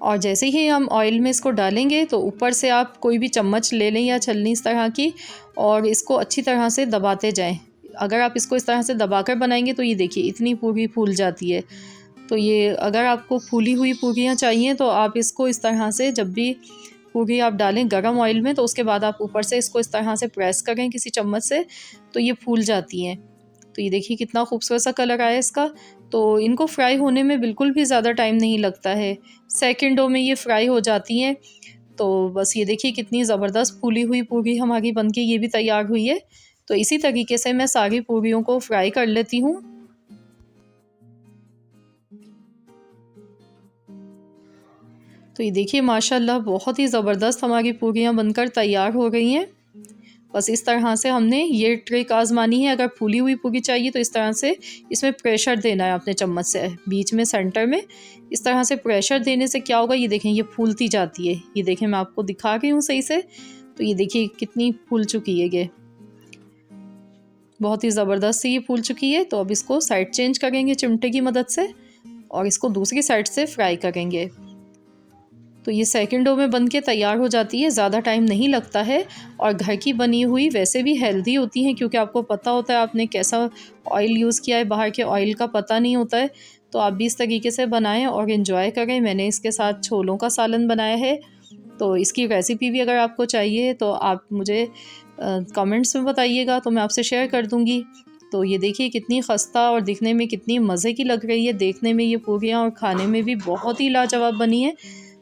और जैसे ही हम ऑयल में इसको डालेंगे तो ऊपर से आप कोई भी चम्मच ले लें या छलनी इस तरह की और इसको अच्छी तरह से दबाते जाएं। अगर आप इसको इस तरह से दबाकर बनाएंगे तो ये देखिए इतनी पूरी फूल जाती है। तो ये अगर आपको फूली हुई पूरियाँ चाहिए तो आप इसको इस तरह से जब भी पूरी आप डालें गरम ऑयल में तो उसके बाद आप ऊपर से इसको इस तरह से प्रेस करें किसी चम्मच से, तो ये फूल जाती हैं। तो ये देखिए कितना खूबसूरत सा कलर आया इसका। तो इनको फ्राई होने में बिल्कुल भी ज़्यादा टाइम नहीं लगता है, सेकंडों में ये फ्राई हो जाती हैं। तो बस ये देखिए कितनी ज़बरदस्त फूली हुई पूरी हमारी बनके ये भी तैयार हुई है। तो इसी तरीके से मैं सारी पूरियों को फ्राई कर लेती हूँ। तो ये देखिए माशाल्लाह बहुत ही ज़बरदस्त हमारी पूरियाँ बनकर तैयार हो गई हैं। बस इस तरह से हमने ये ट्रिक आज़मानी है। अगर फूली हुई पूरी चाहिए तो इस तरह से इसमें प्रेशर देना है अपने चम्मच से, बीच में सेंटर में इस तरह से प्रेशर देने से क्या होगा, ये देखें ये फूलती जाती है। ये देखें मैं आपको दिखा रही हूँ सही से। तो ये देखिए कितनी फूल चुकी है, ये बहुत ही ज़बरदस्त सी ये फूल चुकी है। तो अब इसको साइड चेंज करेंगे चिमटे की मदद से और इसको दूसरी साइड से फ्राई करेंगे। तो ये सेकंडों में बन के तैयार हो जाती है, ज़्यादा टाइम नहीं लगता है। और घर की बनी हुई वैसे भी हेल्दी होती हैं क्योंकि आपको पता होता है आपने कैसा ऑयल यूज़ किया है, बाहर के ऑयल का पता नहीं होता है। तो आप भी इस तरीके से बनाएं और इन्जॉय करें। मैंने इसके साथ छोलों का सालन बनाया है, तो इसकी रेसिपी भी अगर आपको चाहिए तो आप मुझे कमेंट्स में बताइएगा, तो मैं आपसे शेयर कर दूँगी। तो ये देखिए कितनी खस्ता और दिखने में कितनी मज़े की लग रही है। देखने में ये पूरियाँ और खाने में भी बहुत ही लाजवाब बनी है।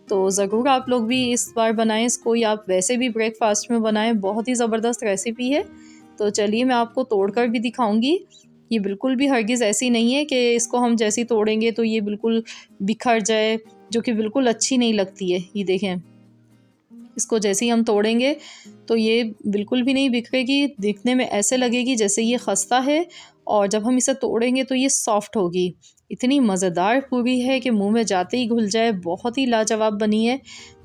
तो ज़रूर आप लोग भी इस बार बनाएं इसको, या आप वैसे भी ब्रेकफास्ट में बनाएं। बहुत ही ज़बरदस्त रेसिपी है। तो चलिए मैं आपको तोड़कर भी दिखाऊंगी। ये बिल्कुल भी हरगिज़ ऐसी नहीं है कि इसको हम जैसे ही तोड़ेंगे तो ये बिल्कुल बिखर जाए, जो कि बिल्कुल अच्छी नहीं लगती है। ये देखें, इसको जैसे ही हम तोड़ेंगे तो ये बिल्कुल भी नहीं बिखरेगी, दिखने में ऐसे लगेगी जैसे ये खस्ता है, और जब हम इसे तोड़ेंगे तो ये सॉफ्ट होगी। इतनी मज़ेदार पूरी है कि मुंह में जाते ही घुल जाए। बहुत ही लाजवाब बनी है।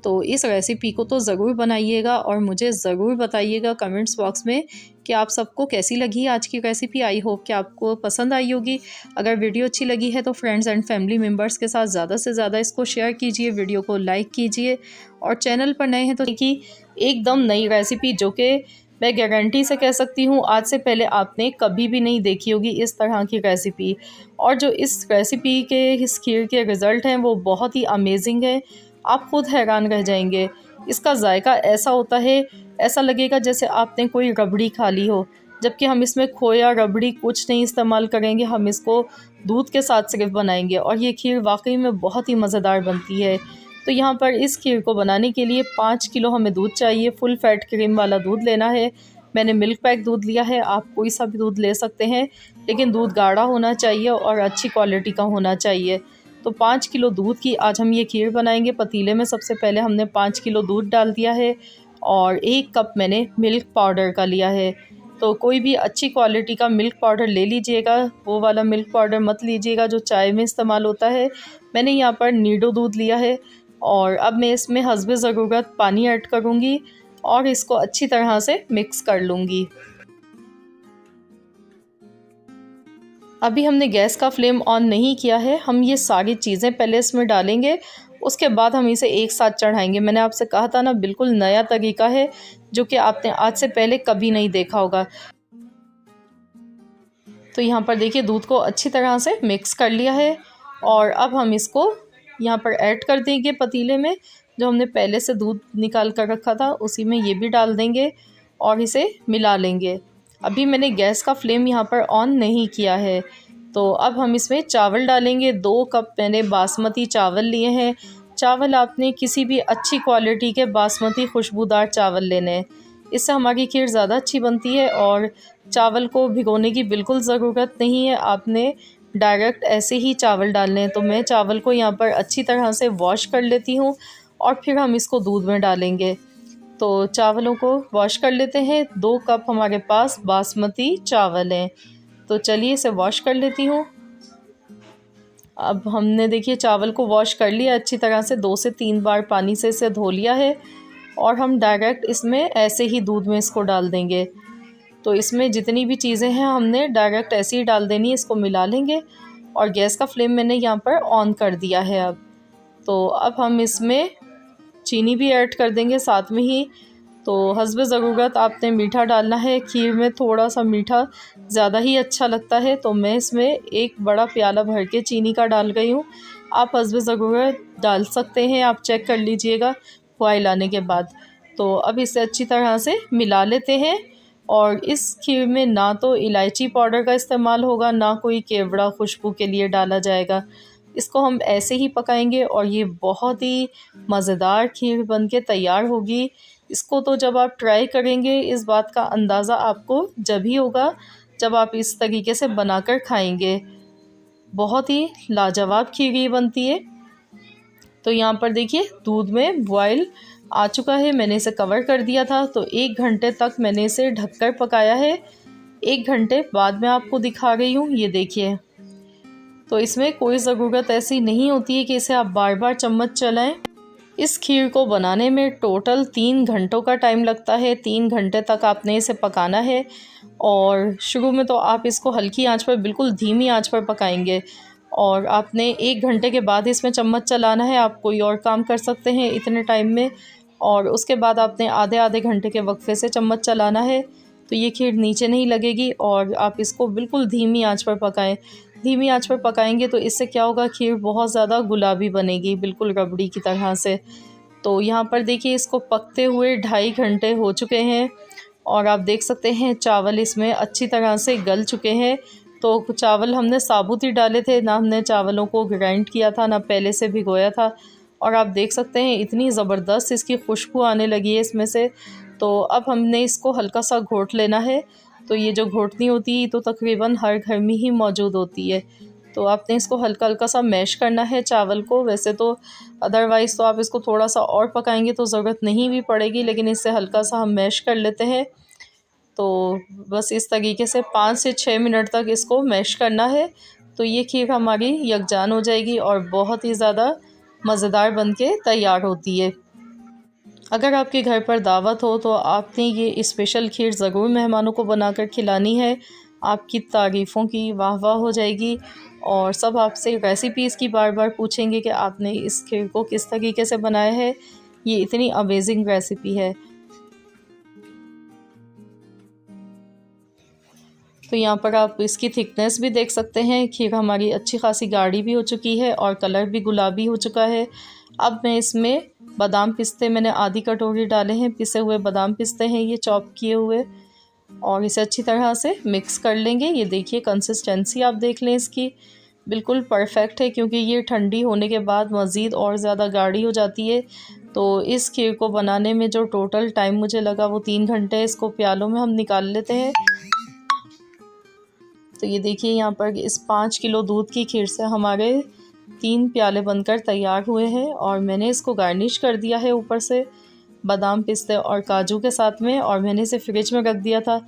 तो इस रेसिपी को तो ज़रूर बनाइएगा और मुझे ज़रूर बताइएगा कमेंट्स बॉक्स में कि आप सबको कैसी लगी आज की रेसिपी। आई होप कि आपको पसंद आई होगी। अगर वीडियो अच्छी लगी है तो फ्रेंड्स एंड फैमिली मेम्बर्स के साथ ज़्यादा से ज़्यादा इसको शेयर कीजिए, वीडियो को लाइक कीजिए, और चैनल पर नए हैं तो देखिए एकदम नई रेसिपी, जो कि मैं गारंटी से कह सकती हूँ आज से पहले आपने कभी भी नहीं देखी होगी इस तरह की रेसिपी। और जो इस रेसिपी के इस खीर के रिज़ल्ट हैं वो बहुत ही अमेजिंग है। आप खुद हैरान रह जाएंगे। इसका जायका ऐसा होता है, ऐसा लगेगा जैसे आपने कोई रबड़ी खा ली हो, जबकि हम इसमें खोया रबड़ी कुछ नहीं इस्तेमाल करेंगे। हम इसको दूध के साथ सिर्फ बनाएंगे और ये खीर वाकई में बहुत ही मज़ेदार बनती है। तो यहाँ पर इस खीर को बनाने के लिए 5 किलो हमें दूध चाहिए। फुल फैट क्रीम वाला दूध लेना है। मैंने मिल्क पैक दूध लिया है, आप कोई सा भी दूध ले सकते हैं, लेकिन दूध गाढ़ा होना चाहिए और अच्छी क्वालिटी का होना चाहिए। तो 5 किलो दूध की आज हम ये खीर बनाएंगे। पतीले में सबसे पहले हमने 5 किलो दूध डाल दिया है और 1 कप मैंने मिल्क पाउडर का लिया है। तो कोई भी अच्छी क्वालिटी का मिल्क पाउडर ले लीजिएगा, वो वाला मिल्क पाउडर मत लीजिएगा जो चाय में इस्तेमाल होता है। मैंने यहाँ पर नीडो दूध लिया है और अब मैं इसमें हस्बे ज़रूरत पानी ऐड करूँगी और इसको अच्छी तरह से मिक्स कर लूँगी। अभी हमने गैस का फ्लेम ऑन नहीं किया है। हम ये सारी चीज़ें पहले इसमें डालेंगे, उसके बाद हम इसे एक साथ चढ़ाएंगे। मैंने आपसे कहा था ना, बिल्कुल नया तरीका है जो कि आपने आज से पहले कभी नहीं देखा होगा। तो यहाँ पर देखिए दूध को अच्छी तरह से मिक्स कर लिया है और अब हम इसको यहाँ पर ऐड कर देंगे पतीले में। जो हमने पहले से दूध निकाल कर रखा था उसी में ये भी डाल देंगे और इसे मिला लेंगे। अभी मैंने गैस का फ्लेम यहाँ पर ऑन नहीं किया है। तो अब हम इसमें चावल डालेंगे। 2 कप मैंने बासमती चावल लिए हैं। चावल आपने किसी भी अच्छी क्वालिटी के बासमती खुशबूदार चावल लेने हैं, इससे हमारी खीर ज़्यादा अच्छी बनती है। और चावल को भिगोने की बिल्कुल ज़रूरत नहीं है, आपने डायरेक्ट ऐसे ही चावल डालने हैं। तो मैं चावल को यहाँ पर अच्छी तरह से वॉश कर लेती हूँ और फिर हम इसको दूध में डालेंगे। तो चावलों को वॉश कर लेते हैं। 2 कप हमारे पास बासमती चावल हैं, तो चलिए इसे वॉश कर लेती हूँ। अब हमने देखिए चावल को वॉश कर लिया अच्छी तरह से, 2 से 3 बार पानी से इसे धो लिया है और हम डायरेक्ट इसमें ऐसे ही दूध में इसको डाल देंगे। तो इसमें जितनी भी चीज़ें हैं हमने डायरेक्ट ऐसे ही डाल देनी है। इसको मिला लेंगे और गैस का फ्लेम मैंने यहाँ पर ऑन कर दिया है। अब हम इसमें चीनी भी ऐड कर देंगे साथ में ही। तो हस्बे ज़रूरत आपने मीठा डालना है। खीर में थोड़ा सा मीठा ज़्यादा ही अच्छा लगता है, तो मैं इसमें 1 बड़ा प्याला भर के चीनी का डाल गई हूँ। आप हस्बे ज़रूरत डाल सकते हैं, आप चेक कर लीजिएगा बॉयल आने के बाद। तो अब इसे अच्छी तरह से मिला लेते हैं। और इस खीर में ना तो इलायची पाउडर का इस्तेमाल होगा, ना कोई केवड़ा खुशबू के लिए डाला जाएगा। इसको हम ऐसे ही पकाएंगे और ये बहुत ही मज़ेदार खीर बनके तैयार होगी। इसको तो जब आप ट्राई करेंगे, इस बात का अंदाज़ा आपको जब ही होगा जब आप इस तरीके से बनाकर खाएंगे। बहुत ही लाजवाब खीर ये बनती है। तो यहाँ पर देखिए दूध में बॉयल आ चुका है। मैंने इसे कवर कर दिया था, तो 1 घंटे तक मैंने इसे ढककर पकाया है। 1 घंटे बाद मैं आपको दिखा रही हूँ, ये देखिए। तो इसमें कोई ज़रूरत ऐसी नहीं होती है कि इसे आप बार बार चम्मच चलाएं। इस खीर को बनाने में टोटल 3 घंटों का टाइम लगता है। 3 घंटे तक आपने इसे पकाना है और शुरू में तो आप इसको हल्की आंच पर, बिल्कुल धीमी आंच पर पकाएंगे और आपने 1 घंटे के बाद इसमें चम्मच चलाना है। आप कोई और काम कर सकते हैं इतने टाइम में, और उसके बाद आपने आधे आधे घंटे के वक्फे से चम्मच चलाना है। तो ये खीर नीचे नहीं लगेगी और आप इसको बिल्कुल धीमी आंच पर पकाएं। धीमी आंच पर पकाएंगे तो इससे क्या होगा, खीर बहुत ज़्यादा गुलाबी बनेगी, बिल्कुल रबड़ी की तरह से। तो यहाँ पर देखिए इसको पकते हुए 2.5 घंटे हो चुके हैं और आप देख सकते हैं चावल इसमें अच्छी तरह से गल चुके हैं। तो चावल हमने साबुत ही डाले थे, ना हमने चावलों को ग्राइंड किया था, ना पहले से भिगोया था। और आप देख सकते हैं इतनी ज़बरदस्त इसकी खुशबू आने लगी है इसमें से। तो अब हमने इसको हल्का सा घोट लेना है। तो ये जो घोटनी होती है तो तकरीबन हर घर में ही मौजूद होती है। तो आपने इसको हल्का हल्का सा मैश करना है चावल को। वैसे तो अदरवाइज़ तो आप इसको थोड़ा सा और पकाएंगे तो ज़रूरत नहीं भी पड़ेगी, लेकिन इससे हल्का सा हम मैश कर लेते हैं। तो बस इस तरीके से 5 से 6 मिनट तक इसको मैश करना है। तो ये खीर हमारी यकजान हो जाएगी और बहुत ही ज़्यादा मज़ेदार बनके तैयार होती है। अगर आपके घर पर दावत हो तो आपने ये स्पेशल खीर ज़रूर मेहमानों को बनाकर खिलानी है। आपकी तारीफ़ों की वाह वाह हो जाएगी और सब आपसे रेसिपी इसकी बार बार पूछेंगे कि आपने इस खीर को किस तरीके से बनाया है। ये इतनी अमेजिंग रेसिपी है। तो यहाँ पर आप इसकी थिकनेस भी देख सकते हैं। खीर हमारी अच्छी खासी गाढ़ी भी हो चुकी है और कलर भी गुलाबी हो चुका है। अब मैं इसमें बादाम पिस्ते मैंने आधी कटोरी डाले हैं, पिसे हुए बादाम पिस्ते हैं ये चॉप किए हुए, और इसे अच्छी तरह से मिक्स कर लेंगे। ये देखिए कंसिस्टेंसी आप देख लें इसकी, बिल्कुल परफेक्ट है, क्योंकि ये ठंडी होने के बाद मज़ीद और ज़्यादा गाढ़ी हो जाती है। तो इस खीर को बनाने में जो टोटल टाइम मुझे लगा वो 3 घंटे। इसको प्यालों में हम निकाल लेते हैं। तो ये देखिए यहाँ पर इस 5 किलो दूध की खीर से हमारे 3 प्याले बनकर तैयार हुए हैं और मैंने इसको गार्निश कर दिया है ऊपर से बादाम पिस्ते और काजू के साथ में, और मैंने इसे फ्रिज में रख दिया था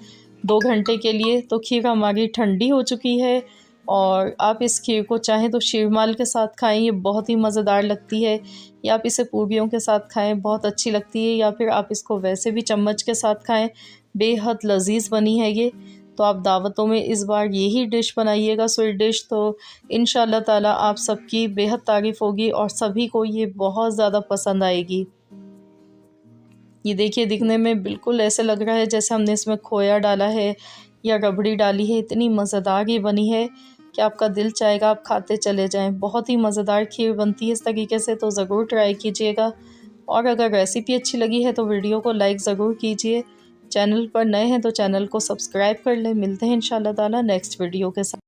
2 घंटे के लिए। तो खीर हमारी ठंडी हो चुकी है और आप इस खीर को चाहें तो शीरमाल के साथ खाएं, ये बहुत ही मज़ेदार लगती है, या आप इसे पूरियों के साथ खाएं, बहुत अच्छी लगती है, या फिर आप इसको वैसे भी चम्मच के साथ खाएं, बेहद लजीज बनी है ये। तो आप दावतों में इस बार यही डिश बनाइएगा, स्वीट डिश, तो इंशाल्लाह ताला आप सबकी बेहद तारीफ़ होगी और सभी को ये बहुत ज़्यादा पसंद आएगी। ये देखिए दिखने में बिल्कुल ऐसे लग रहा है जैसे हमने इसमें खोया डाला है या रबड़ी डाली है। इतनी मज़ेदार ये बनी है कि आपका दिल चाहेगा आप खाते चले जाएं। बहुत ही मज़ेदार खीर बनती है इस तरीके से, तो ज़रूर ट्राई कीजिएगा। और अगर रेसिपी अच्छी लगी है तो वीडियो को लाइक ज़रूर कीजिए। चैनल पर नए हैं तो चैनल को सब्सक्राइब कर लें। मिलते हैं इंशाल्लाह ताला नेक्स्ट वीडियो के साथ।